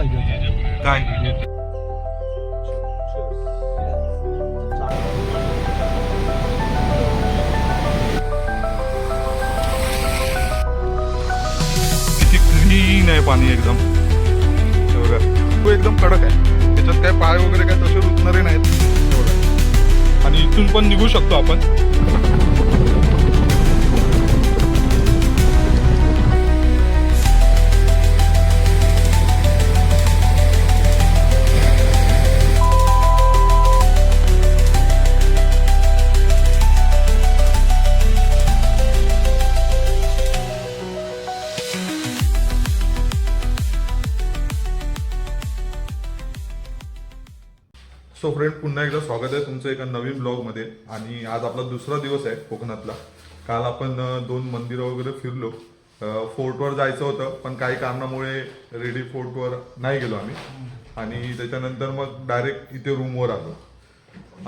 पाहिजे होता. काय किती क्लीन आहे पाणी एकदम. हे बघा तो एकदम कडक आहे, त्याच्यात काय पाय वगैरे काय तसे रुतणारे नाहीत. हे बघा आणि इथून पण निघू शकतो आपण. सो फ्रेंड, पुन्हा एकदा स्वागत आहे तुमचं एका नवीन ब्लॉगमध्ये. आणि आज आपला दुसरा दिवस आहे कोकणातला. काल आपण 2 मंदिरं वगैरे फिरलो. फोर्टवर जायचं होतं पण काही कारणामुळे रेडी फोर्टवर नाही गेलो आम्ही. आणि त्याच्यानंतर मग डायरेक्ट इथे रूमवर आलो.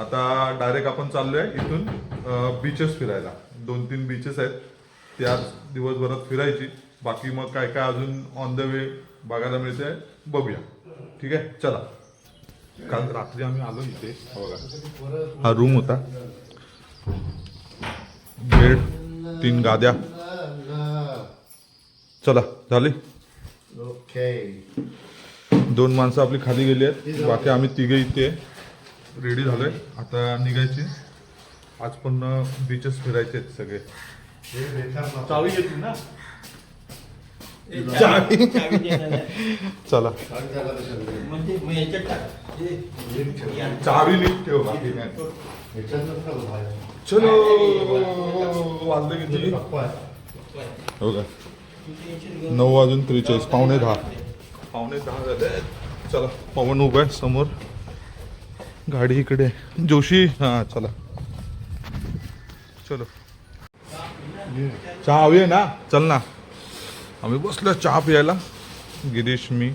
आता डायरेक्ट आपण चाललोय इथून बीचेस फिरायला. 2-3 बीचेस आहेत, ते आज दिवसभरात फिरायची. बाकी मग काय काय अजून ऑन द वे बघायला मिळते बघूया. ठीक आहे, चला. काल रात्री आम्ही आलो इथे. हा रूम होता, बेड, 3 गाद्या. चला झाली. ओके. 2 माणसं आपली खाली गेली आहेत, बाकी आम्ही तिघे इथे रेडी झालोय. आता निघायचे. आज पण बीचेस फिरायचे आहेत सगळे. चावी घेतली ना. चला म्हणजे चावी नीट ठेव, बाकी काय. चलो वाजले किती हो का? 9:43, 9:45 झाले. चला, पवन उभा आहे समोर, गाडी इकडे. जोशी, हा चला. चलो, चहा हवी आहे ना? चल ना. आम्ही बसलो चहा प्यायला. गिरीश, मी,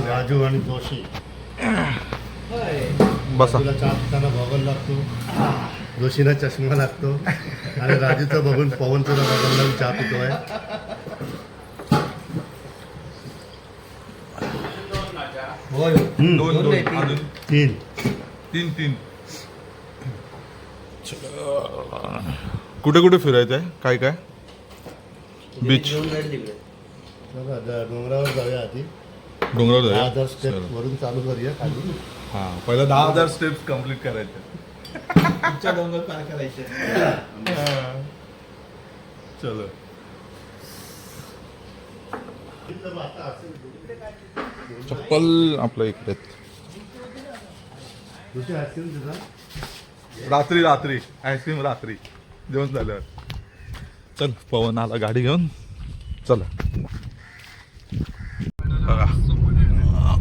राजू आणि जोशी. बसा. तुला चहा पिताना बघायला लागतो, जोशीला चष्मा लागतो आणि राजूचं बघून पवन तुला बघायला चहा पितोय. दोन अजून 3. कुठे कुठे फिरायचं आहे? काय काय बीच? चला डोंगरावर जाऊया आधी. डोंगरावर 10,000 स्टेप वरून चालू करूया खाली. हा, पहिला 10,000 स्टेप्स कम्प्लीट करायचे. डोंगर पार करायचे. चलो. चप्पल आपल्या इकडे. रात्री आईस्क्रीम रात्री जेवण झाल्यावर. चल, पवन आला गाडी घेऊन. चला. बघा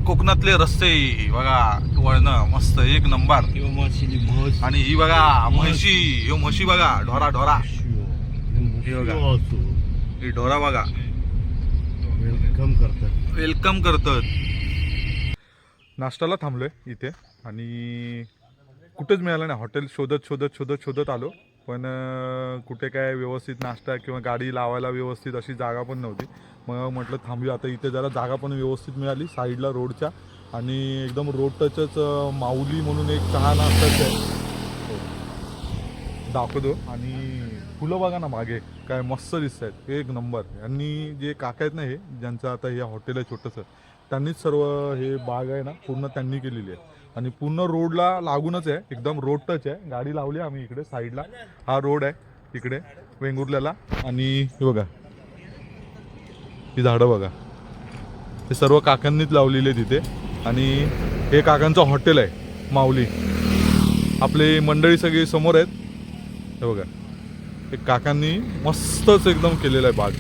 कोकणातले रस्ते बघा, वळणं मस्त एक नंबर. आणि ही बघा म्हशी, ह्यो म्हशी बघा, ढोरा हे बघा, ही ढोरा बघा, वेलकम करतात. नाश्त्याला थांबलोय इथे आणि कुठेच मिळालं नाही. हॉटेल शोधत आलो, पण कुठे काय व्यवस्थित नाश्ता किंवा गाडी लावायला व्यवस्थित अशी जागा पण नव्हती. मग म्हटलं थांबूया. आता इथे जरा जागा पण व्यवस्थित मिळाली साईडला रोडच्या, आणि एकदम रोड टचच माऊली म्हणून एक चहा नाश्ताच आहे, दाखवतो. आणि फुलं बघा ना मागे, काय मस्त दिसत आहेत, एक नंबर. आणि जे काका आहेत ना, हे ज्यांचं आता हे हॉटेल आहे छोटंसं, त्यांनीच सर्व हे बाग आहे ना पूर्ण त्यांनी केलेली आहे. आणि पूर्ण रोडला लागूनच आहे, एकदम रोड टच आहे. गाडी लावली आम्ही इकडे साईडला. हा रोड आहे इकडे वेंगुर्ल्याला. आणि हे बघा, ही झाडं बघा, हे सर्व काकांनीच लावलेली आहे तिथे. आणि हे काकांचं हॉटेल आहे माऊली. आपली मंडळी सगळी समोर आहेत. हे बघा, एक काकांनी मस्तच एकदम केलेलं आहे बाग.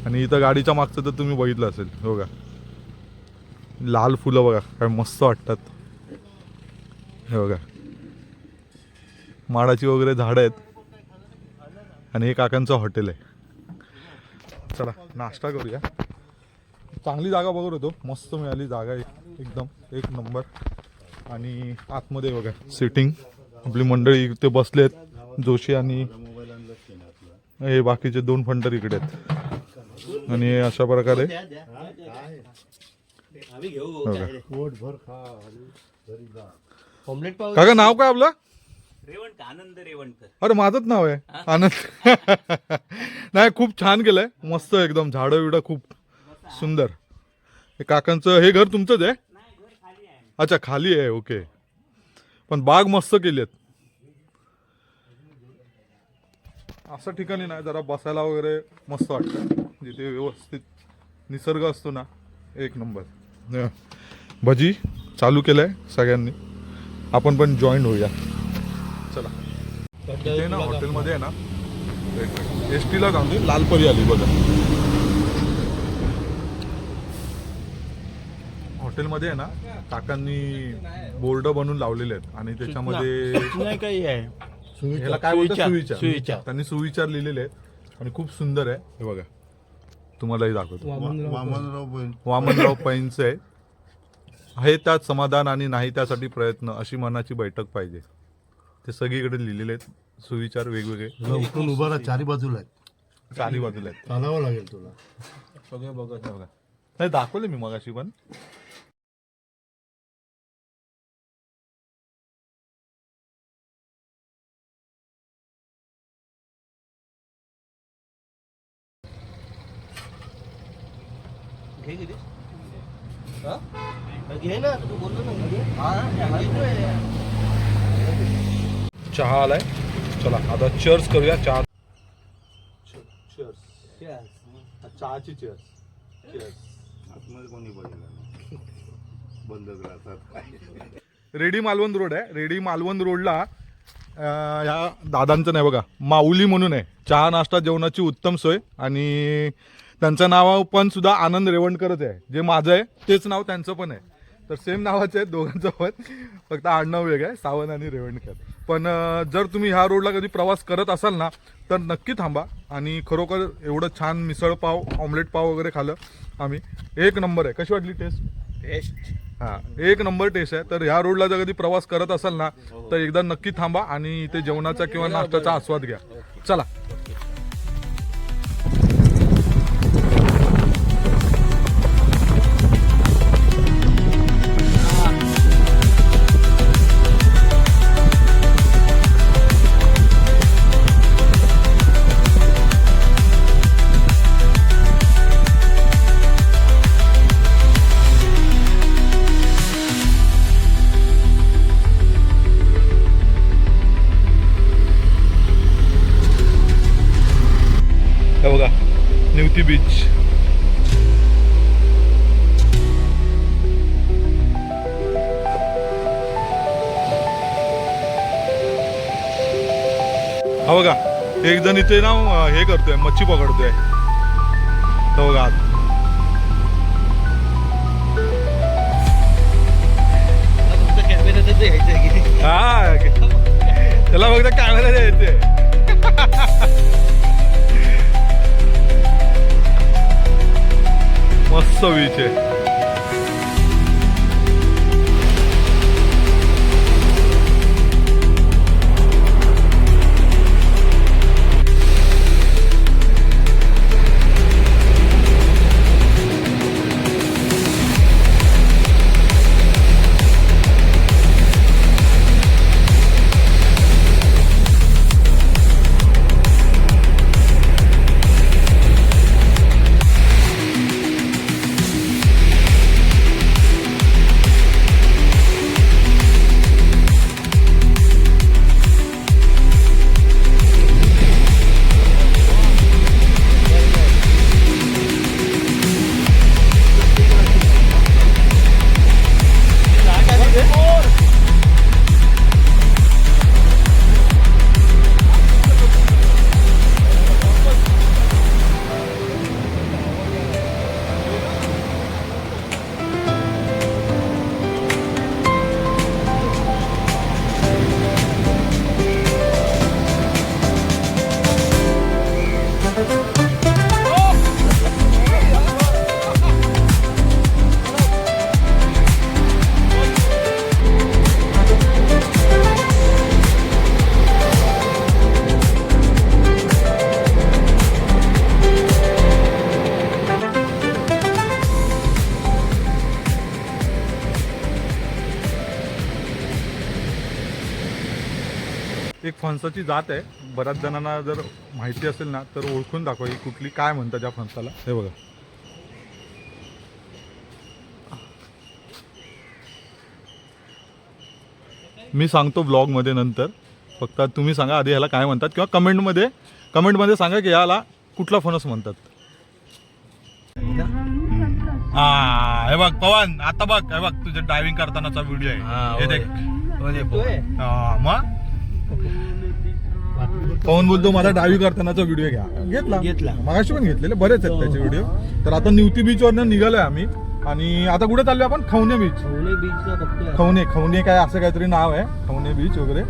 आणि इथं गाडीच्या मागचं तर तुम्ही बघितलं असेल. हे बघा, लाल फुलं बघा, काय मस्त वाटतात. हे बघा, माडाची वगैरे झाडं आहेत. आणि हे काकांचं हॉटेल आहे. चला नाश्ता करूया. चांगली जागा बघत होतो, मस्त मिळाली जागा, एकदम एक नंबर. आणि आतमध्ये बघा सिटिंग, आपली मंडळी इथे बसलेत, जोशी आणि हे बाकीचे 2 फंटर इकडे आहेत. आणि अशा प्रकारे आम्ही घेऊ बघा. पोटभर खा आणि घरी जा. ऑमलेट पाव काका नाव काय आपलं? रेवणकर, आनंद रेवणकर. अरे माझंच नाव आहे आनंद. नाही खूप छान केलंय, मस्त एकदम. झाडं बिडं खूप सुंदर. हे काकांचं हे घर तुमचंच आहे? अच्छा खाली आहे, ओके. पण बाग मस्त केली आहेत. असं ठिकाणी ना जरा बसायला वगैरे मस्त वाटतं, जिथे व्यवस्थित निसर्ग असतो ना, एक नंबर. भजी चालू केलंय सगळ्यांनी, आपण पण जॉईन होऊया. चला. इथे ना हॉटेलमध्ये आहे ना, एस टीला जाऊन दे, लालपरी आली बघा. हॉटेलमध्ये आहे ना काकांनी बोर्ड बनवून लावलेले आहेत आणि त्याच्यामध्ये नाही काही आहे. ह्याला काय बोलतात? सुविचार. सुविचार. त्यांनी सुविचार लिहिलेले आहेत आणि खूप सुंदर आहे. हे बघा, तुम्हालाही दाखवतो. वामनराव बहीण. वामनराव पैंच आहे त्यात समाधान आणि नाही त्यासाठी प्रयत्न, अशी मनाची बैठक पाहिजे. ते सगळीकडे लिहिलेले आहेत सुविचार वेगवेगळे. तुला उठून उभा राहा, चारी बाजूला आहेत. चारी बाजूला आहेत. चालावं लागेल तुला. सगळे बघत बघा. नाही दाखवले मी मगाशी पण. घे किती? घे ना, तू बोललो ना घे. चहा आलाय. चला आता चर्च करूया. चहा चहाची चर्च. आतमध्ये कोणी बघितलं बंद ग्लासात. रेडी मालवण रोड आहे. रेडी मालवण रोडला ह्या दादांचं नाही बघा, माऊली म्हणून आहे. चहा नाश्ता जेवणाची उत्तम सोय आणि त्यांचं नाव पण सुद्धा आनंद रेवणकरच आहे. जे माझं आहे तेच नाव त्यांचं पण आहे. तर सेम नावाचं आहे दोघांचं पण, फक्त आडनाव वेगळं आहे, सावंत आणि रेवणकर. पण जर तुम्ही ह्या रोडला कधी प्रवास करत असाल ना तर नक्की थांबा. आणि खरोखर एवढं छान मिसळ पाव, ऑमलेट पाव वगैरे खाल्लं आम्ही, एक नंबर आहे. कशी वाटली टेस्ट? टेस्ट हां, एक नंबर टेस्ट आहे. तर ह्या रोडला जर कधी प्रवास करत असाल ना तर एकदा नक्की थांबा आणि इथे जेवणाचा किंवा नाश्त्याचा आस्वाद घ्या. चला. हे बघा निवती बीच. हा बघा एक जण इथे ना हे करतोय, मच्छी पकडतोय. हे बघा फक्त कॅमेऱ्यातच यायचं की हा, त्याला फक्त कॅमेरा द्यायचे. मस्त बीच आहे. एक फणसाची जात आहे. बऱ्याच जणांना जर माहिती असेल ना तर ओळखून दाखवा ही कुठली, काय म्हणतात त्या फणसाला. हे बघा, मी सांगतो ब्लॉगमध्ये नंतर. फक्त तुम्ही सांगा आधी ह्याला काय म्हणतात, किंवा कमेंटमध्ये सांगा की याला कुठला फणस म्हणतात. हा हे बघ पवन, आता बघ, हे बघ तुझ्या ड्रायव्हिंग करतानाचा व्हिडिओ आहे. हे देख. हा, मग पवन बोलतो मला ड्रायव्हिंग करतानाचा व्हिडिओ घेतला. मगाशी पण घेतलेले बरेच आहेत त्याचे व्हिडिओ. तर आता निवती बीच वरनं निघालोय आम्ही, आणि आता कुठे चाललोय आपण? खवणे बीच. खवणे काय असं काहीतरी नाव आहे, खवणे बीच वगैरे.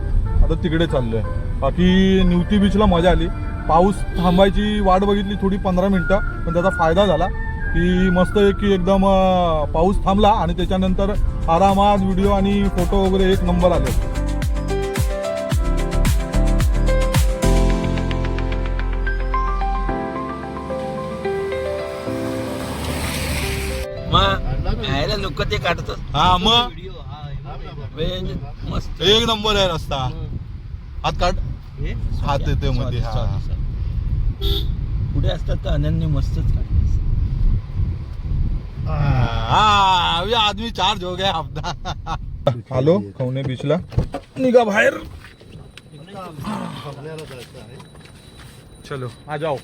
आता तिकडे चाललोय. बाकी निवती बीचला मजा आली. पाऊस थांबायची वाट बघितली थोडी 15 मिनिटं, पण त्याचा फायदा झाला की मस्त की एकदम पाऊस थांबला आणि त्याच्यानंतर आरामात व्हिडिओ आणि फोटो वगैरे एक नंबर आले. मग लोक ते काढतात. हा मग व्हिडिओ मस्त एक नंबर आहे रस्ता. हात काढ, हात येते मध्ये. पुढे असतात तर अनन्य मस्तच काढतात. अभी आदमी चार्ज हो गया अपना. आलो खवणे बीचला, निघा बाहेर. चलो आ जाओ,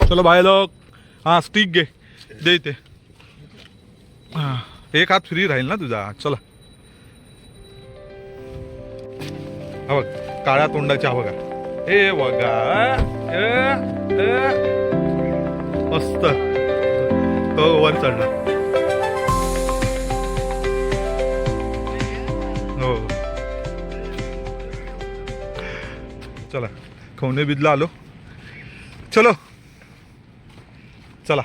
चलो भाई लोग. हा स्टिक घे, दे इथे. एक हात फ्री राहील ना तुझा. चला, हा बघ काळ्या तोंडाची. हा बघा, हे बघा मस्त. तो वर चढला. हो चला, खवणे बीचला आलो. चलो चला.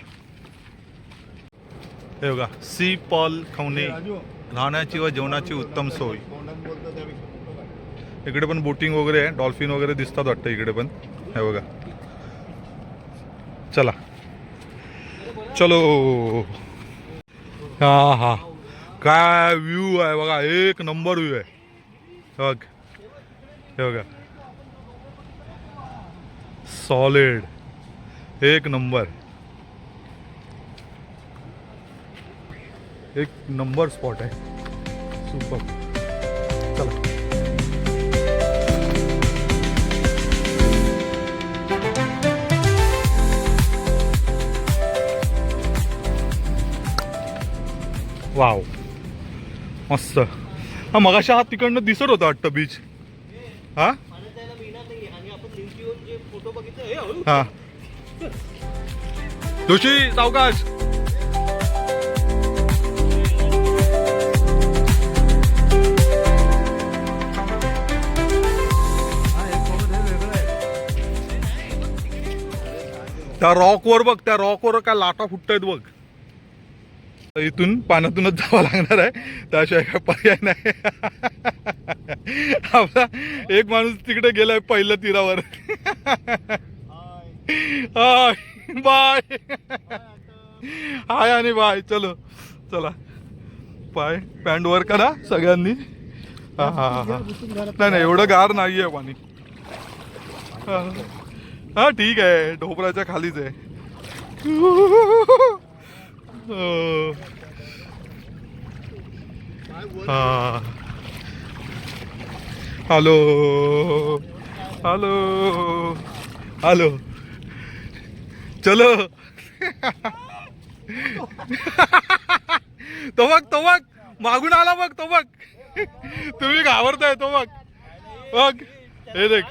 हे बघा, सी पॉल खवणे. राहण्याची व जेवणाची उत्तम सोय. इकडे पण बोटिंग वगैरे आहे, डॉल्फिन वगैरे दिसतात वाटतं इकडे पण. हे बघा, चला चलो. हा हा, काय व्ह्यू आहे बघा, एक नंबर व्ह्यू आहे. बघ हे बघा, सॉलिड, एक नंबर, एक नंबर स्पॉट आहे. सुपर. चला. वाव, मस्त. हा मगाशी हा तिकडनं दिसत होता वाटतं बीच. हा हा, जोशी सावकाश. त्या रॉकवर बघ, त्या रॉकवर काय लाटा फुटतायत बघ. इथून पाण्यातूनच जावं लागणार आहे, त्याशिवाय काय पर्याय नाही. आपला एक माणूस तिकडे गेलाय पहिल्या तीरावर. हाय बाय, हाय आणि बाय. चलो चला, पाय पॅन्ट वर करा सगळ्यांनी. हा हा हा, नाही नाही एवढं गार नाहीये पाणी. हा ठीक आहे, ढोपराच्या खालीच आहे. हा, हॅलो हॅलो हॅलो, चलो. तो बघ मागून आला बघ, तो बघ. तुम्ही घाबरताय, तो बघ बघ. हे देख,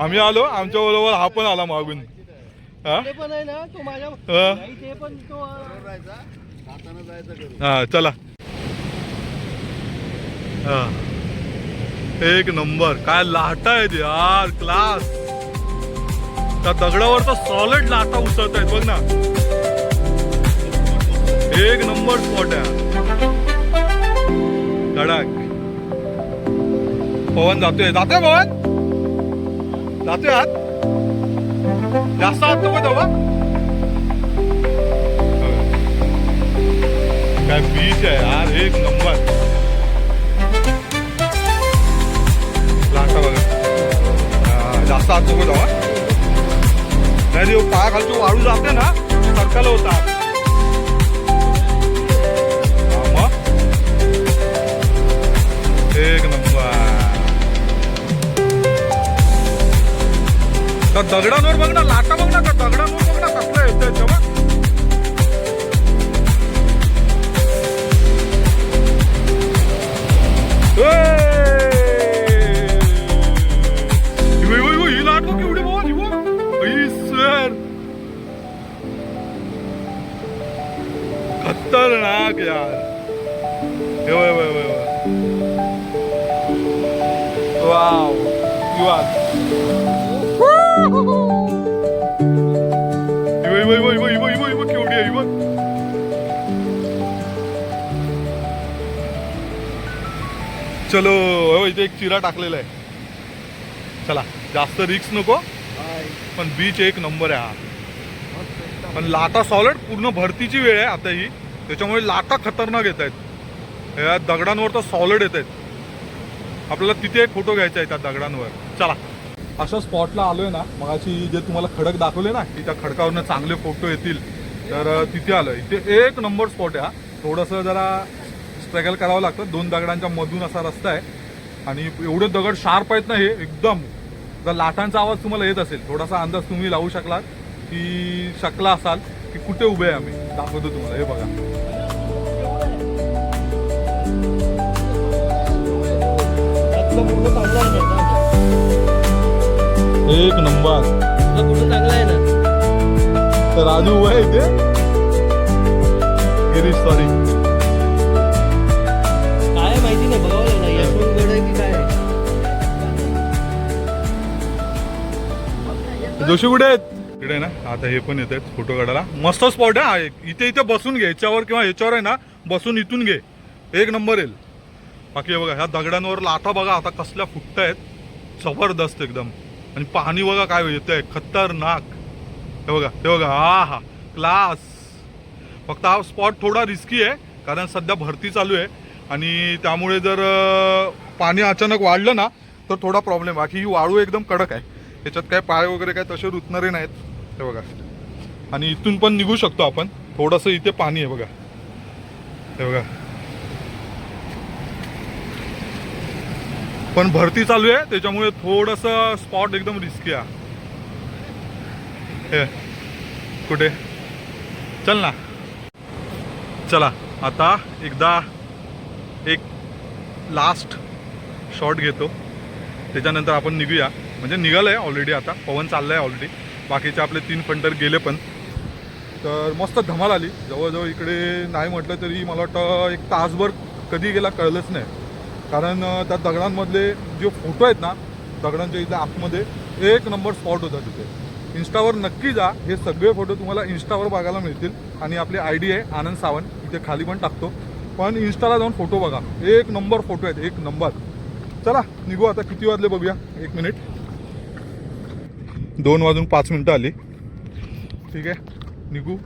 आम्ही आलो, आमच्या बरोबर हा पण आला मागून. हा चला. हा एक नंबर, काय लाटा आहेत यार, क्लास. त्या दगडावर तर सॉलिड लाटा उसळत आहेत बघ ना. एक नंबर स्पॉट आहे. धडाक. पवन जातोय पवन, जातोय आत. जास्त आत नको तेव्हा. काय बीच आहे यार, एक नंबर. जास्त आत नको जावा. नाही रे पाया खालची वाळू जाते ना सरकायला होतात. मग एक नंबर. त्या दगडांवर बघ ना, लाटा बघ ना, त्या दगडांवर बघ ना कसलं येतंय तेव्हा. ही लाट बघ केवढी बाबा, सर खतरनाक यार. वाव केवढी आहे बघ. चलो इथे एक चिरा टाकलेला आहे. चला जास्त रिक्स नको, पण बीच एक नंबर आहे हा. पण लाटा सॉलिड पूर्ण भरतीची वेळ आहे आता ही, त्याच्यामुळे लाटा खतरनाक येत आहेत. या दगडांवर तर सॉलिड येत आहेत. आपल्याला तिथे एक फोटो घ्यायचा आहे त्या दगडांवर. चला अशा स्पॉटला आलोय ना, मगाशी जे तुम्हाला खडक दाखवले ना की त्या खडकावरनं चांगले फोटो येतील, तर तिथे आलोय. इथे एक नंबर स्पॉट आहे हा. थोडंसं जरा स्ट्रगल करावं लागतं, 2 दगडांच्या मधून असा रस्ता आहे आणि एवढे दगड शार्प आहेत ना हे एकदम. जर लाटांचा आवाज तुम्हाला येत असेल, थोडासा अंदाज तुम्ही लावू शकलात की शकला असाल की कुठे उभे आहे आम्ही. दाखवतो तुम्हाला, हे बघा. एक नंबर चांगला आहे ना. तर राजू उभा आहे इथे. गिरीश सॉरी काय माहिती नाही, बघावं लागलं यशवंतगड आहे की काय. जोशी कुठे आहेत? इकडे ना आता हे पण येत आहेत फोटो काढायला. मस्त स्पॉट आहे इथे. इथे बसून घे, याच्यावर किंवा याच्यावर आहे ना बसून इथून घे, एक नंबर येईल. बाकी हे बघा, ह्या दगडांवर लाटा बघा आता कसल्या फुटत आहेत, जबरदस्त एकदम. आणि पाणी बघा काय येत आहे, खतरनाक. हे बघा, ते बघा, हा हा क्लास. फक्त हा स्पॉट थोडा रिस्की आहे कारण सध्या भरती चालू आहे आणि त्यामुळे जर पाणी अचानक वाढलं ना तर थोडा प्रॉब्लेम. बाकी ही वाळू एकदम कडक आहे, त्याच्यात काय पाय वगैरे काय तसे रुतणारे नाहीत. हे बघा, आणि इथून पण निघू शकतो आपण. थोडंसं इथे पाणी आहे बघा, हे बघा. पण भरती चालू आहे त्याच्यामुळे थोडंसं स्पॉट एकदम रिस्की आहे. हे कुठे चल ना. चला आता एकदा एक लास्ट शॉट घेतो, त्याच्यानंतर आपण निघूया. म्हणजे निघालं आहे ऑलरेडी, आता पवन चाललं आहे ऑलरेडी. बाकीचे आपले 3 फंटर गेले पण. तर मस्त धमाल आली. जवळजवळ इकडे नाही म्हटलं तरी मला वाटतं 1 तासभर कधी गेला कळलंच नाही. कारण त्या दगडांमधले जे फोटो आहेत ना, दगडांच्या इथे आतमध्ये एक नंबर स्पॉट होता तिथे. इंस्टावर नक्की जा, हे सगळे फोटो तुम्हाला इंस्टावर बघायला मिळतील. आणि आपली ID आहे आनंद सावंत, इथे खाली पण टाकतो. पण इंस्टाला जाऊन फोटो बघा, एक नंबर फोटो आहेत, एक नंबर. चला निघू आता. किती वाजले बघूया, 1 मिनिट. 2:05 आली. ठीक आहे, निघू.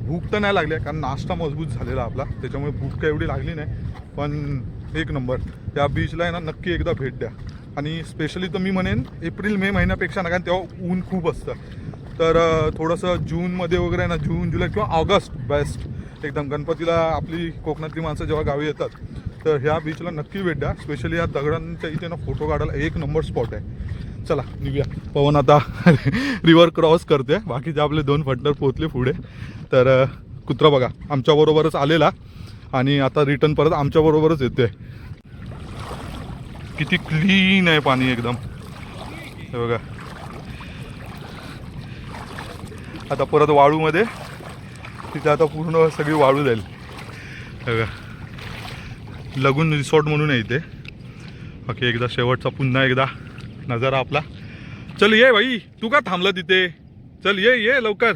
भूक तर नाही लागली आहे कारण नाश्ता मजबूत झालेला आपला, त्याच्यामुळे भूक काय एवढी लागली नाही. पण एक नंबर. त्या बीचला आहे ना नक्की एकदा भेट द्या. आणि स्पेशली तर मी म्हणेन एप्रिल मे महिन्यापेक्षा ना, कारण तेव्हा ऊन खूप असतं. तर थोडंसं जूनमध्ये वगैरे आहे ना, जून जुलै किंवा ऑगस्ट बेस्ट एकदम. गणपतीला आपली कोकणातली माणसं जेव्हा गावी येतात तर ह्या बीचला नक्की भेट द्या. स्पेशली या दगडांच्या इथे ना फोटो काढायला एक नंबर स्पॉट आहे. चला निघूया. पवन आता रिव्हर क्रॉस करते, बाकीचे आपले 2 फंटर पोहोचले पुढे. तर कुत्रा बघा आमच्याबरोबरच आलेला आणि आता रिटर्न परत आमच्याबरोबरच येते. किती क्लीन आहे पाणी एकदम, हे बघा. आता परत वाळूमध्ये, तिथे आता पूर्ण सगळी वाळू जाईल. हे बघा, लगून रिसॉर्ट म्हणून आहे इथे. बाकी एकदा शेवटचा पुन्हा एकदा नजारा आपला. चल ये भाई, तू का थांबला तिथे? चल ये लवकर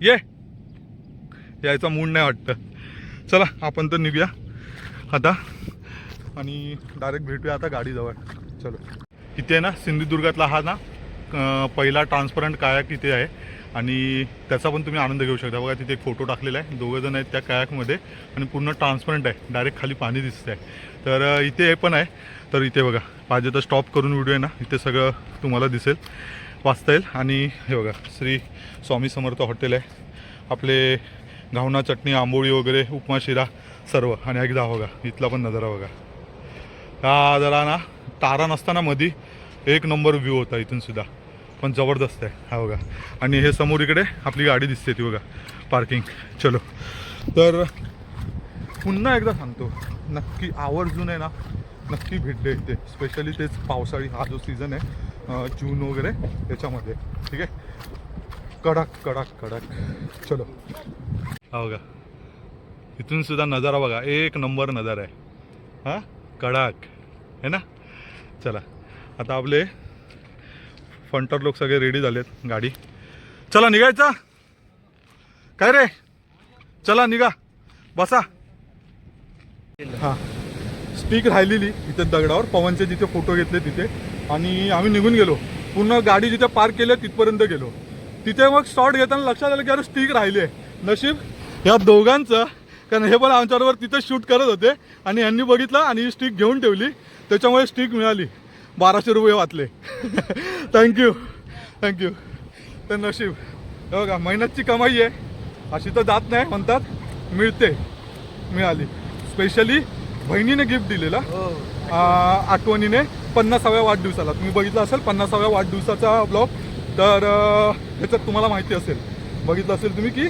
ये. यायचा मूड नाही वाटतं. चला आपण तर निघूया आता आणि डायरेक्ट भेटूया आता गाडीजवळ. चलो. इथे ना सिंधुदुर्गातला हा ना पहिला ट्रान्सपरंट कायाक इथे आहे आणि त्याचा पण तुम्ही आनंद घेऊ शकता. बघा तिथे एक फोटो टाकलेला आहे, 2 जण आहेत त्या कायाकमध्ये आणि पूर्ण ट्रान्सपरंट आहे, डायरेक्ट खाली पाणी दिसतं आहे. तर इथे हे पण आहे. तर इथे बघा पाहिजे तर स्टॉप करून व्हिडिओ आहे ना, इथे सगळं तुम्हाला दिसेल, वाचता येईल. आणि हे बघा श्री स्वामी समर्थ हॉटेल आहे, आपले घावना चटणी, आंबोळी वगैरे, उपमा शिरा सर्व. आणि एकदा बघा इथला पण नजारा बघा, हा जरा ना तारा नसताना मधी एक नंबर व्ह्यू होता इथून सुद्धा, पण जबरदस्त आहे. हा बघा आणि हे समोर इकडे आपली गाडी दिसते ती बघा पार्किंग. चलो तर पुन्हा एकदा सांगतो, नक्की आवर्जून आहे ना नक्की भेट द्या इथे, स्पेशली तेच पावसाळी हा जो सीझन आहे जून वगैरे त्याच्यामध्ये. ठीक आहे, कडक कडक कडक. चलो हा बघा इथून सुद्धा नजारा बघा, एक नंबर नजारा आहे. हां कडक है ना. चला आता आपले फंटर लोक सगळे रेडी झालेत, गाडी चला निघायचा काय रे, चला निघा बसा. हां स्टिक राहिलेली इथे दगडावर, पवनचे जिथे फोटो घेतले तिथे, आणि आम्ही निघून गेलो. पूर्ण गाडी जिथे पार्क केली तिथपर्यंत गेलो. तिथे मग शॉट घेताना लक्षात आलं की अरे स्टिक राहिली आहे. नशीब ह्या दोघांचं, कारण हे पण आमच्याबरोबर तिथे शूट करत होते आणि यांनी बघितलं आणि ही स्टिक घेऊन ठेवली, त्याच्यामुळे स्टिक मिळाली. 1200 रुपये वाचले. Thank you thank you. तर नशीब हे बघा, मेहनतची कमाई आहे, अशी तर जात नाही म्हणतात, मिळते, मिळाली. स्पेशली बहिणीने गिफ्ट दिलेला आठवणीने 50व्या वाढदिवसाला. तुम्ही बघितलं असेल 50व्या वाढदिवसाचा ब्लॉग, तर त्याच्यात तुम्हाला माहिती असेल, बघितलं असेल तुम्ही की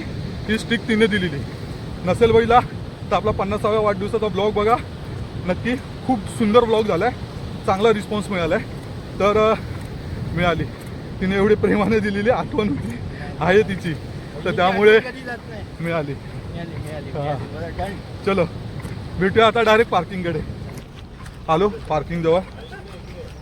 ही स्टिक तिने दिलेली. नसेल बघितला तर आपला 50व्या वाढदिवसाचा ब्लॉग बघा नक्की. खूप सुंदर ब्लॉग झाला आहे, चांगला रिस्पॉन्स मिळाला आहे. तर मिळाली, तिने एवढी प्रेमाने दिलेली आठवण होती आहे तिची, तर त्यामुळे मिळाली. चलो भेटूया आता डायरेक्ट पार्किंगकडे. आलो पार्किंग जवळ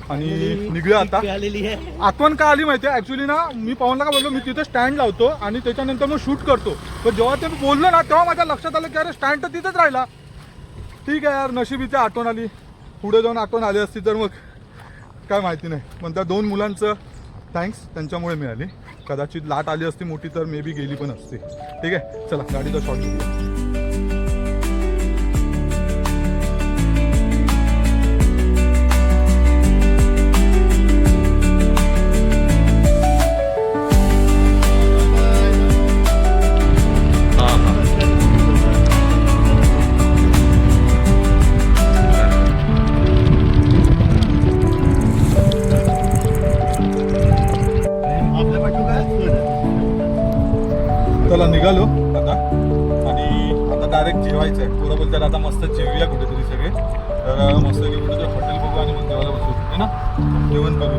आणि निघूया आता. आलेली आहे. आठवण का आली माहिती आहे, ॲक्च्युली ना मी पवनला का बोललो मी तिथे स्टँड लावतो आणि त्याच्यानंतर मग शूट करतो. तर जेव्हा ते बोललो ना तेव्हा माझ्या लक्षात आलं की अरे स्टँड तर तिथेच राहिला. ठीक आहे यार, नशिबीची आठवण आली. पुढे जाऊन आठवण आली असती तर मग काय माहिती नाही. पण त्या 2 मुलांचं थँक्स, त्यांच्यामुळे मिळाली. कदाचित लाट आली असती मोठी तर मे बी गेली पण असते. ठीक आहे चला गाडीचा शॉट घेऊया. चला निघालो आता आणि आता डायरेक्ट जेवायचं आहे. पोरं बोलतात आता मस्त जेवूया कुठेतरी सगळे. तर मस्त कुठेतरी हॉटेल बघू आणि मग जेवायला बसू है ना, जेवण करू.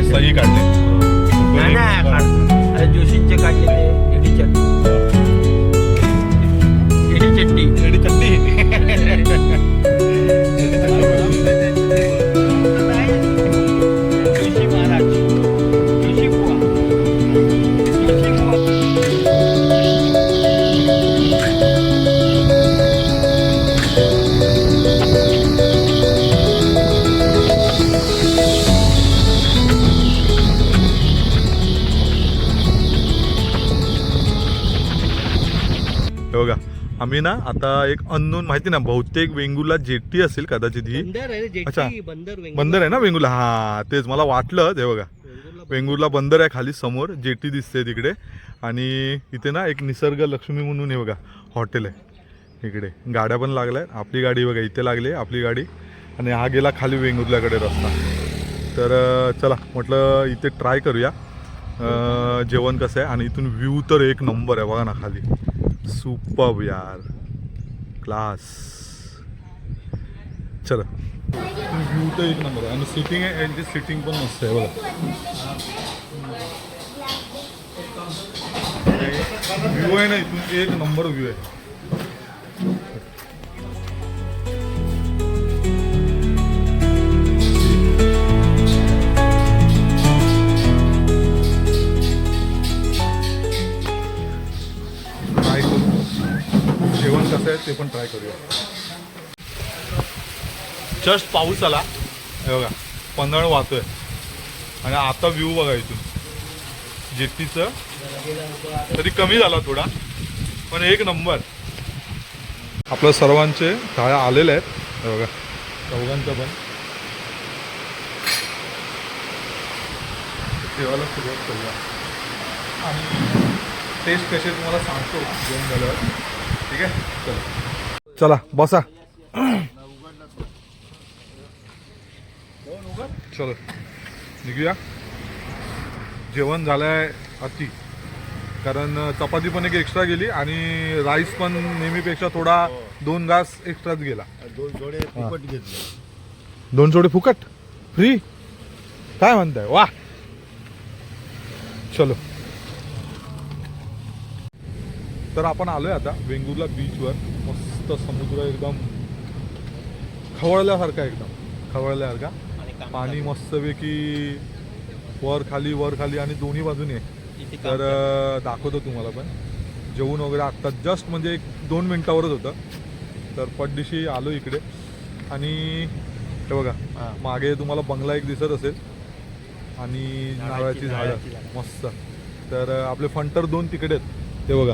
सही काढले जोशींचे काढले ते एडी चटणी. जोशी महाराज, जोशी बुवा, जोशी बुवा. बघा आम्ही ना आता एक अननोन, माहिती ना बहुतेक वेंगुर्ला जेट्टी असेल कदाचित ही. बंदर आहे रे, अच्छा. जेट्टी, बंदर आहे ना वेंगुर्ला. हा तेच मला वाटलं. ते बघा वेंगुर्ला बंदर आहे, खाली समोर जेट्टी दिसते तिकडे. आणि इथे ना एक निसर्ग लक्ष्मी म्हणून हे बघा हॉटेल आहे. इकडे गाड्या पण लागल्या. आपली गाडी बघा इथे लागली, आपली गाडी. आणि हा गेला खाली वेंगुर्ल्याकडे रस्ता. तर चला म्हटलं इथे ट्राय करूया. जेवण कसं आहे आणि इथून व्ह्यू तर एक नंबर आहे बघा ना खाली. सुपर्ब यार, क्लास. चला, व्ह्यू तर एक नंबर आहे आणि सिटिंग आहे, यांची सिटिंग पण मस्त आहे बघा. व्ह्यू आहे ना इथून एक नंबर व्ह्यू आहे. ट्राय करू, जेवण कसं आहे ते पण ट्राय करूया. जस्ट पाऊस आला हे बघा, पन्हाळ वाहतोय आणि आता व्ह्यू बघा इथून जेट्टीचं. तरी कमी झाला थोडा पण एक नंबर. आपल्या सर्वांचे थाळ्या आलेले आहेत हे बघा, चौघांचं पण. जेवायला सुरुवात करूया आणि टेस्ट कसे तुम्हाला सांगतो जेवण झाल्यावर. ठीक आहे, चला बसा. चलो निघूया. जेवण झालं आहे अति, कारण चपाती पण एक एक्स्ट्रा गेली आणि राईस पण नेहमीपेक्षा थोडा 2 घास एक्स्ट्राच गेला. 2 जोडे फुकट घेतले. 2 जोडे फुकट फ्री, काय म्हणताय, वा. चलो, तर आपण आलोय आता वेंगुर्ला बीचवर. मस्त समुद्र एकदम खवळल्यासारखा, एकदम खवळल्यासारखा. पाणी मस्तपैकी वर खाली आणि दोन्ही बाजूने. तर दाखवतो तुम्हाला पण. जेवून वगैरे आत्ता जस्ट म्हणजे 1-2 मिनिटावरच होतं. तर पटदिशी आलो इकडे आणि हे बघा मागे तुम्हाला बंगला एक दिसत असेल आणि नारळाची झाडं मस्त. तर आपले फंटर 2 तिकडे आहेत ते बघा,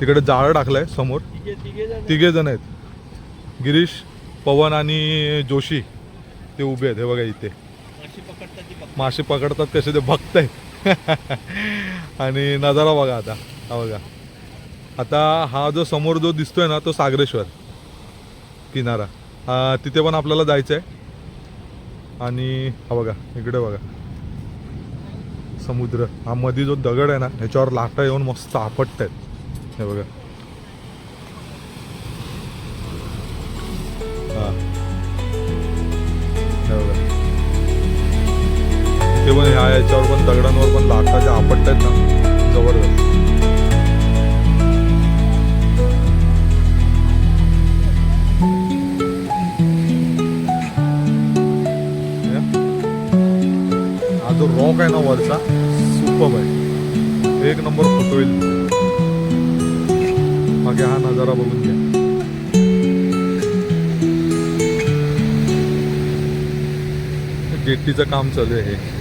तिकडे जाळं टाकलंय समोर. तिघे जण आहेत, गिरीश, पवन आणि जोशी, ते उभे आहेत हे बघा इथे. मासे पकडतात कसे ते बघतायत. आणि नजारा बघा आता, हा बघा. आता हा जो समोर जो दिसतोय ना तो सागरेश्वर किनारा, तिथे पण आपल्याला जायचं आहे. आणि हा बघा इकडे बघा समुद्र. हा मध्ये जो दगड आहे ना ह्याच्यावर लाटा येऊन मस्त आपटत आहेत हे बघा. हा हे बघा, ते पण ह्या याच्यावर पण दगडांवर पण लाटा ज्या आपटत आहेत ना, जबरदस्त. हा जो रॉक आहे ना वरचा, सुपर्ब आहे, एक नंबर फोटो येईल. बाकी हा नजारा बघून घ्या. जेट्टीचं काम चालू आहे हे.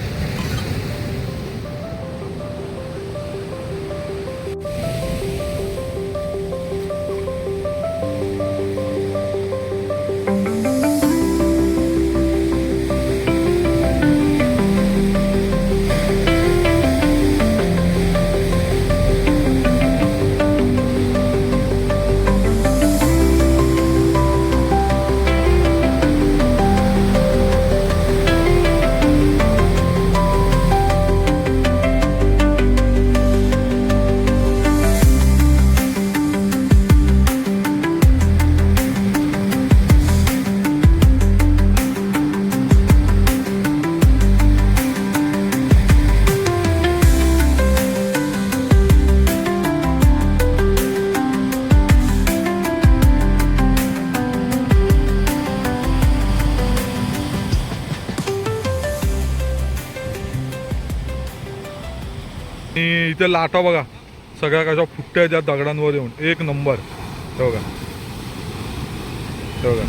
आणि इथे लाटा बघा सगळ्या कशा फुटत्या त्या दगडांवर येऊन, एक नंबर. हे बघा हे बघा,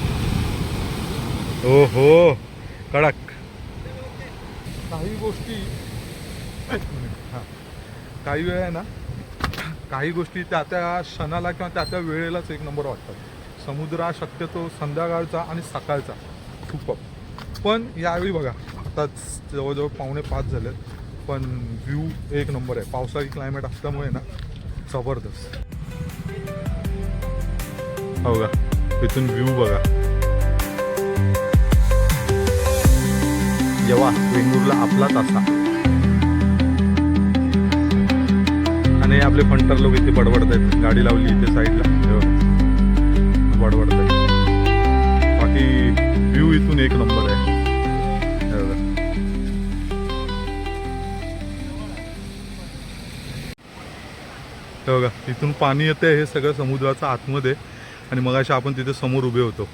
हो हो कडक. काही गोष्टी काही वेळ आहे ना, काही गोष्टी त्या त्या क्षणाला किंवा त्या त्या वेळेलाच एक नंबर वाटतात. समुद्र हा शक्यतो संध्याकाळचा आणि सकाळचा खूप. पण यावेळी बघा आता जवळजवळ 4:45 झालेत, पण व्ह्यू एक नंबर आहे. पावसाळी क्लायमेट असल्यामुळे ना जबरदस्त. हो बघा इथून व्ह्यू बघा. जेव्हा वेंगुर्ला आपला तासा आणि हे आपले फंटर लोक इथे बडबडत आहेत, गाडी लावली इथे साईडला बडबडत आहेत. बाकी व्ह्यू इथून एक नंबर आहे. हे बघा. हे बघा इथून पाणी येते, हे सगळं समुद्राचं आतमध्ये. आणि मगाशी आपण तिथे समोर उभे होतो,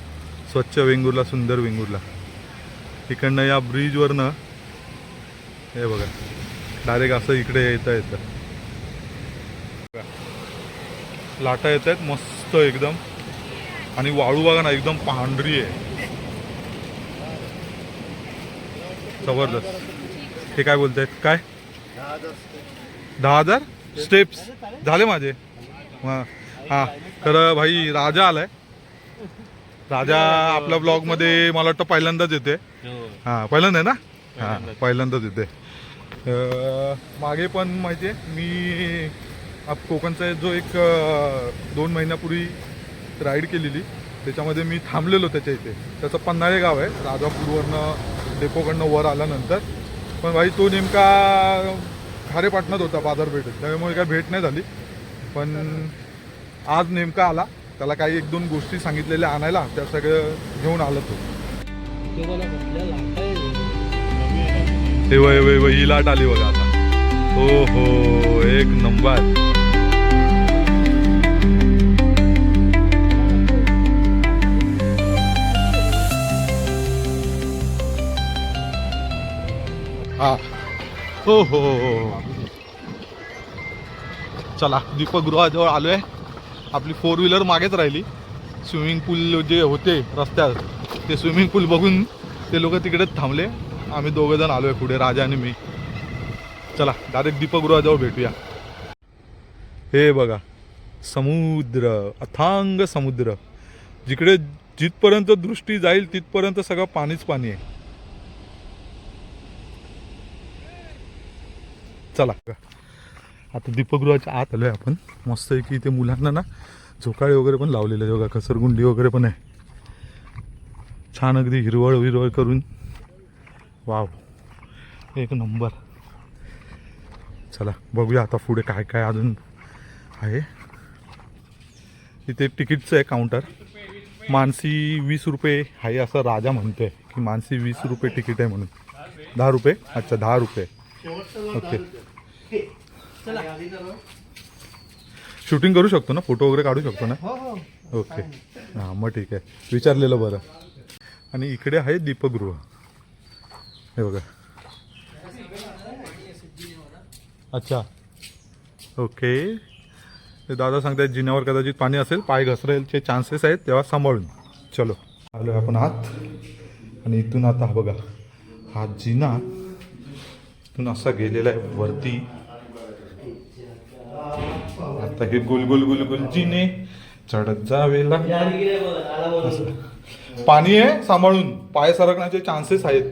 स्वच्छ वेंगुर्ला, सुंदर वेंगुर्ला. इकडनं या ब्रिजवरनं हे बघा डायरेक्ट असं इकडे येतं. लाटा येत आहेत मस्त एकदम. आणि वाळू बघा ना एकदम पांढरी आहे, जबरदस्त. हे काय बोलतायत काय 10,000 स्टेप्स झाले माझे. हां तर भाई राजा आलाय. राजा आपल्या ब्लॉगमध्ये मला वाटतं पहिल्यांदाच येते. हां पहिल्यांदा आहे ना. हां पहिल्यांदाच येते. मागे पण माहिती आहे मी कोकणचा जो एक 2 महिन्यापूर्वी राईड केलेली, त्याच्यामध्ये मी थांबलेलो त्याच्या इथे. त्याचं पन्हाळे गाव आहे, राजापूरवरनं डेपोकडनं वर आल्यानंतर. पण भाई तो नेमका खारेपाटणात होता बाजारपेठेत, त्यामुळे काही भेट नाही झाली. पण आज नेमका आला, त्याला काही 1-2 गोष्टी सांगितलेल्या आणायला, त्या सगळं घेऊन आला तो. ही लाट आली बघा आता. हो हो एक नंबर. हा हो हो हो. चला दीपगृहाजवळ आलोय. आपली 4 व्हीलर मागेच राहिली. स्विमिंग पूल जे होते रस्त्यात, ते स्विमिंग पूल बघून ते लोक तिकडेच थांबले. आम्ही 2 जण आलोय पुढे, राजा आणि मी. चला डायरेक्ट दीपगृहाजवळ भेटूया. हे बघा समुद्र, अथांग समुद्र. जिकडे जिथपर्यंत दृष्टी जाईल तिथपर्यंत सगळं पाणीच पाणी आहे. चला आता दीपगृहाच्या आत आलोय आपण. मस्त आहे की इथे मुलांना ना झोकाळे वगैरे पण लावलेले आहे बघा, घसरगुंडी वगैरे पण आहे. छान अगदी हिरवळ हिरवळ करून. वाव एक नंबर. चला बघूया आता पुढे काय काय अजून आहे. इथे तिकीटचं आहे काउंटर. मानसी 20 रुपये आहे असं राजा म्हणतोय, की मानसी 20 रुपये तिकीट आहे म्हणून. 10 रुपये. अच्छा 10 रुपये. ओके. शूटिंग करू शकतो ना, फोटो वगैरे काढू शकतो ना. ओके हां मग ठीक आहे, विचारलेलं बरं. आणि इकडे आहे दीपगृह. हे बघा. अच्छा ओके. ते दादा सांगतायत जिन्यावर कदाचित पाणी असेल, पाय घसरेलचे चान्सेस आहेत, तेव्हा सांभाळून. चलो आलो आपण आत. आणि इथून आता बघा हा जिना इथून असा गेलेला आहे वरती. आता हे गुलगुल गुलगुल जिने चढत जावेला. पाणी आहे, सांभाळून, पाय सरकण्याचे चान्सेस आहेत.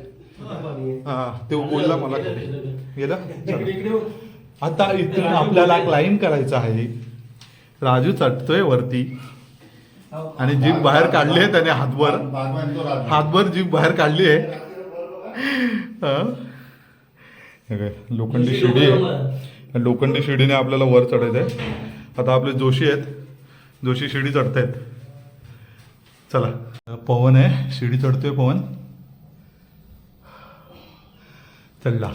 हा ते बोलला मला गेला. आता इथून आपल्याला क्लाइंब करायचं आहे. राजू चढतोय वरती आणि जीभ बाहेर काढली आहे त्याने. हातभर जीभ बाहेर काढली आहे. लोखंडी शिडी आहे. लोखंडी शिडीने आपल्याला वर चढायचं आहे. आता आपले जोशी आहेत, जोशी शिडी चढतायत. चला पवन आहे, शिडी चढतोय पवन. चला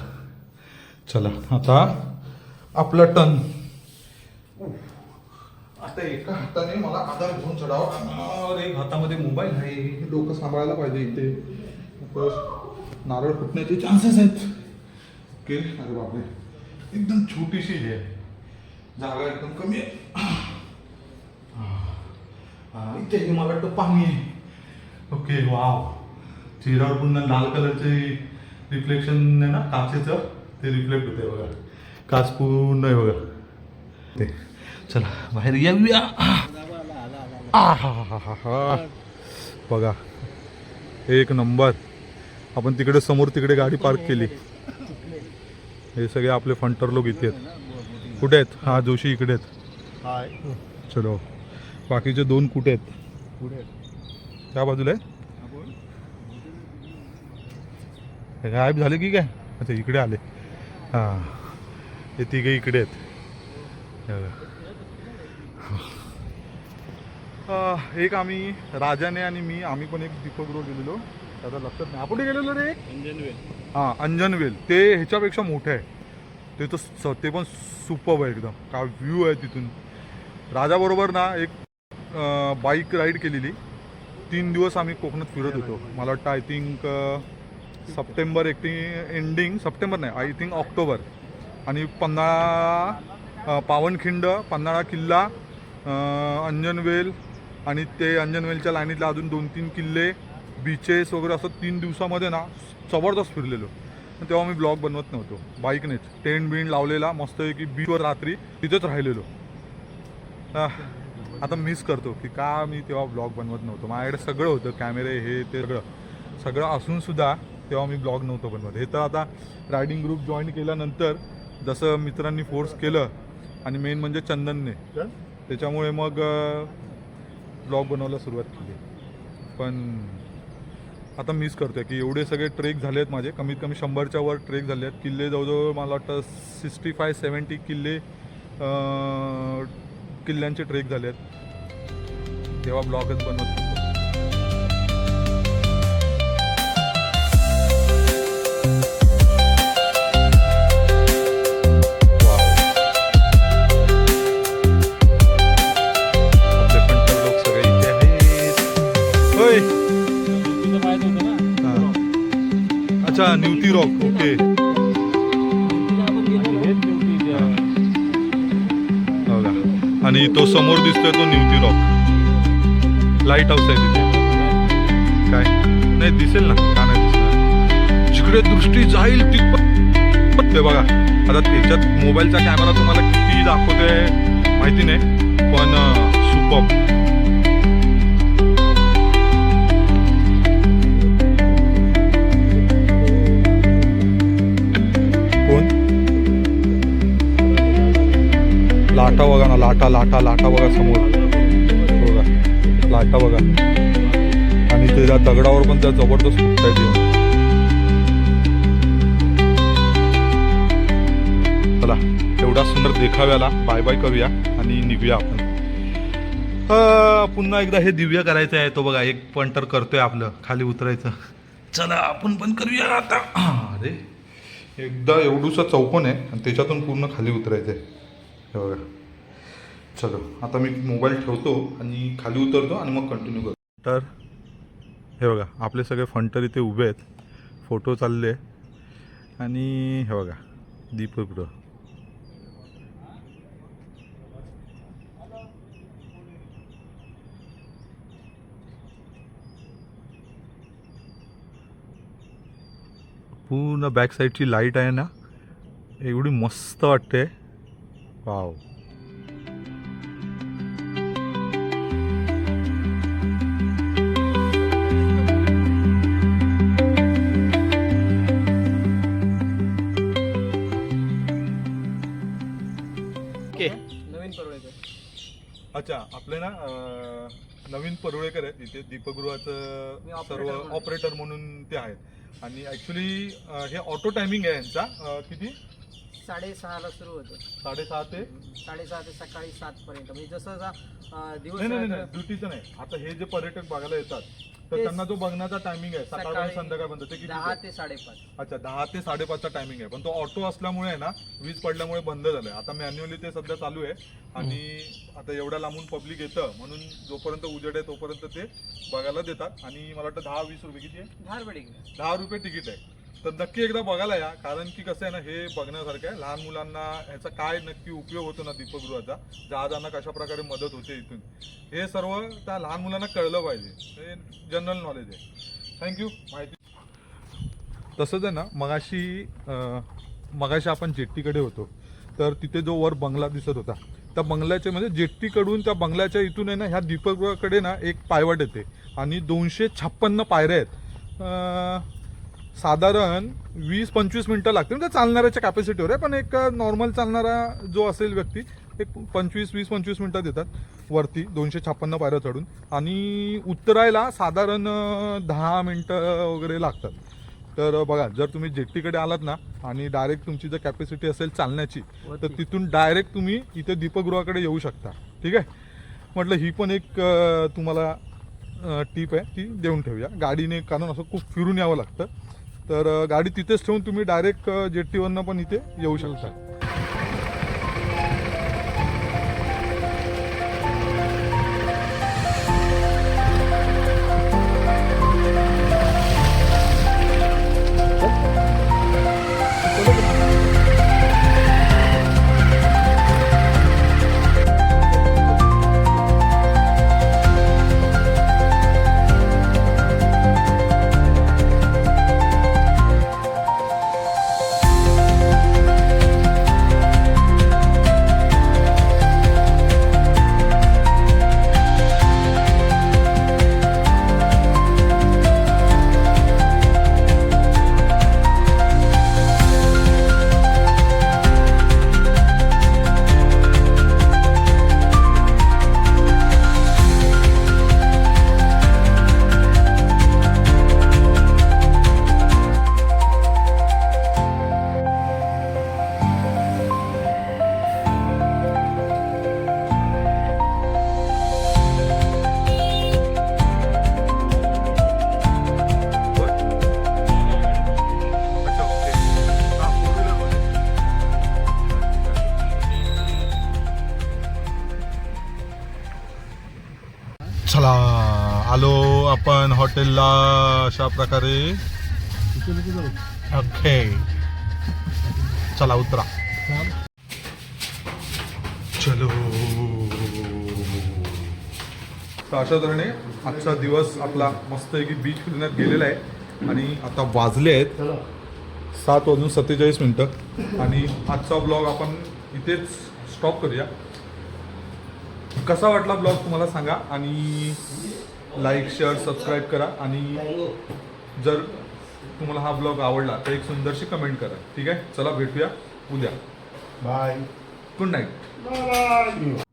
चला आता आपला टन. आता एका हाताने मला आधार घेऊन चढावं. एक हातामध्ये मोबाईल आहे, डोकं सांभाळायला पाहिजे. इथे नारळ फुटण्याचे चान्सेस आहेत. ओके. अरे बापरे एकदम छोटीशी आहे जागा, एकदम कमी आहे. इथे मला वाटतं पाणी आहे. Okay wow. चेहऱ्यावर पुन्हा लाल कलरचे रिफ्लेक्शन आहे ना काचेचं, ते रिफ्लेक्ट होते बघा. काच पूर्ण आहे बघा ते. चला बाहेर येऊया. बघा एक नंबर. आपण तिकडे समोर तिकडे गाडी पार्क केली. हे सगळे आपले फंटर लोक इथे आहेत. कुठे आहेत? हा जोशी इकडे आहेत. चलो बाकीचे 2 कुठे आहेत? त्या बाजूला आहे. गायब झाले की काय? अच्छा इकडे आले. हां हे तिघे इकडे आहेत. एक आम्ही राजाने आणि मी आम्ही पण एक दीपगृह गेलेलो, त्याचा लक्षात नाही. आपण गेलेलो रे हां अंजनवेल. ते ह्याच्यापेक्षा मोठं आहे ते. तर ते पण सुपर्ब आहे एकदम. काय व्ह्यू आहे तिथून. राजाबरोबर ना एक बाईक राईड केलेली. 3 दिवस आम्ही कोकणात फिरत होतो. मला वाटतं I think September ending, September नाही आय थिंक ऑक्टोबर. आणि पन्हाळा, पावनखिंड, पन्हाळा किल्ला, अंजनवेल आणि ते अंजनवेलच्या लाईनीतले अजून 2-3 किल्ले, बीचेस वगैरे असं 3 दिवसामध्ये ना जबरदस्त फिरलेलो. तेव्हा मी ब्लॉग बनवत नव्हतो, बाईकनेच टेंट बिंट लावलेला मस्त की बीचवर रात्री तिथेच राहिलेलो. आता मिस करतो की का मी तेव्हा ब्लॉग बनवत नव्हतो. माझ्याकडे सगळं होतं, कॅमेरे हे ते सगळं असूनसुद्धा तेव्हा मी ब्लॉग नव्हतो बनवत. हे तर आता रायडिंग ग्रुप जॉईन केल्यानंतर जसं मित्रांनी फोर्स केलं आणि मेन म्हणजे चंदनने, त्याच्यामुळे मग ब्लॉग बनवायला सुरुवात केली. पण आता मिस करतोय की एवढे सगळे ट्रेक झाले आहेत माझे, कमीत कमी 100च्या वर ट्रेक झाले आहेत. किल्ले जवळजवळ मला वाटतं 65-70 किल्ल्यांचे ट्रेक झाले आहेत. तेव्हा ब्लॉगच बनवत नव्हतो. अच्छा न्यूती रॉक. ओके बघा. आणि तो समोर दिसतोय तो न्यूती रॉक लाईट हाऊस आहे तिथे. काय नाही दिसेल ना, का नाही दिसणार. जिकडे दृष्टी जाईल तिथं ते बघा. आता त्याच्यात मोबाईलचा कॅमेरा तुम्हाला किती दाखवतोय माहिती नाही, पण सुपर्ब. लाटा बघा ना, लाटा बघा समोर बघा, लाटा बघा. आणि ते त्या दगडावर पण त्या जबरदस्त फुटतायत येऊन. चला एवढा सुंदर देखाव्याला बाय बाय करूया आणि निघूया आपण. पुन्हा एकदा हे दिव्य करायचं आहे. तो बघा एक पॉइंटर करतोय आपलं, खाली उतरायचं. चला आपण पण करूया आता. अरे एकदा एवढूसा चौकोन आहे आणि त्याच्यातून पूर्ण खाली उतरायचं आहे. हे बघा. चलो आता मी मोबाईल ठेवतो आणि खाली उतरतो आणि मग कंटिन्यू करतो. तर हे बघा आपले सगळे फंटर इथे उभे आहेत, फोटो चालले. आणि हे बघा दीपगृह. पूर्ण बॅक साईडची लाईट आहे ना, एवढी मस्त वाटते. वाव. नवीन परुळेकर. अच्छा आपले ना नवीन परुळेकर आहेत इथे दीपगृहाचं सर्व ऑपरेटर म्हणून ते आहेत. आणि ॲक्च्युली हे ऑटो टायमिंग आहे यांचा. किती? 6:30ला सुरू होतं. 6:30 ते 6:30 ते सकाळी 7 पर्यंत. म्हणजे जसं दिवस नाही ड्युटीचं नाही. आता हे जे पर्यटक बघायला येतात तर त्यांना जो बघण्याचा टायमिंग आहे सकाळ संध्याकाळपर्यंत ते किती? 10 ते 5:30. अच्छा 10 ते 5:30चा टायमिंग आहे. पण तो ऑटो असल्यामुळे आहे ना, वीज पडल्यामुळे बंद झालंय. आता मॅन्युअली ते सध्या चालू आहे. आणि आता एवढ्या लांबून पब्लिक येतं म्हणून जोपर्यंत उजेड आहे तोपर्यंत ते बघायला देतात. आणि मला वाटतं 10-20 रुपये किती आहे? 10 रुपये तिकीट आहे. तर नक्की एकदा बघायला या, कारण की कसं आहे ना, हे बघण्यासारखं आहे. लहान मुलांना ह्याचा काय नक्की उपयोग होतो ना दीपगृहाचा, जहाजांना कशा प्रकारे मदत होते इथून, हे सर्व त्या लहान मुलांना कळलं पाहिजे. हे जनरल नॉलेज आहे. थँक्यू माहिती. तसंच आहे ना, मगाशी आपण जेट्टीकडे होतो तर तिथे जो वर बंगला दिसत होता त्या बंगल्याचे म्हणजे जेट्टीकडून त्या बंगल्याच्या इथून आहे ना ह्या दीपगृहाकडे ना एक पायवाट येते आणि 256 पायऱ्या आहेत. साधारण 20-25 मिनटं लागते. म्हणजे चालणाऱ्याच्या कॅपॅसिटीवर आहे, पण एक नॉर्मल चालणारा जो असेल व्यक्ती एक 20-25 मिनटात येतात वरती 256 पायऱ्या चढून. आणि उतरायला साधारण 10 मिनटं वगैरे लागतात. तर बघा जर तुम्ही जेट्टीकडे आलात ना आणि डायरेक्ट तुमची जर कॅपॅसिटी असेल चालण्याची तर वरती. तिथून डायरेक्ट तुम्ही इथे दीपगृहाकडे येऊ शकता. ठीक आहे, म्हटलं ही पण एक तुम्हाला टीप आहे ती देऊन ठेवूया गाडीने, कारण असं खूप फिरून यावं लागतं. तर गाडी तिथेच ठेवून तुम्ही डायरेक्ट जेट्टीवरनं पण इथे येऊ शकता. चला आलो आपण हॉटेलला अशा प्रकारे. ओके चला उतरा. चलो. तर अशा तऱ्हेने आजचा दिवस आपला मस्तपैकी बीच फिरण्यात गेलेला आहे आणि आता वाजले आहेत 7:47 आणि आजचा ब्लॉग आपण इथेच स्टॉप करूया. कसा वाटला ब्लॉग तुम्हाला सांगा आणि लाईक शेअर सबस्क्राईब करा आणि जर तुम्हाला हा ब्लॉग आवडला तर एक सुंदरशी कमेंट करा. ठीक आहे, चला भेटूया उद्या. बाय. Good night.